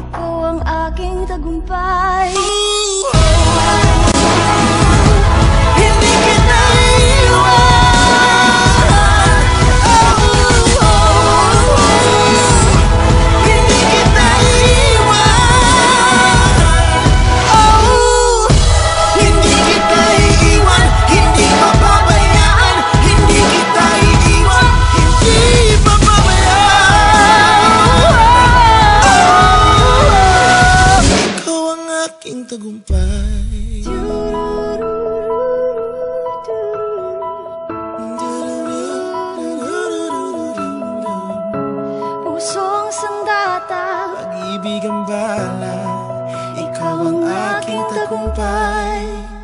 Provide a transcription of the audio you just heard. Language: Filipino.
ikaw ang aking tagumpay. Hindi kita iiwan. Hindi kita iiwan. Hindi kita iiwan. Hindi papabayaan. Hindi kita iiwan. Hindi papabayaan. Ikaw ang aking tagumpay. Pusong sandata, Pag-ibig ang bala, ikaw ang aking tagumpay.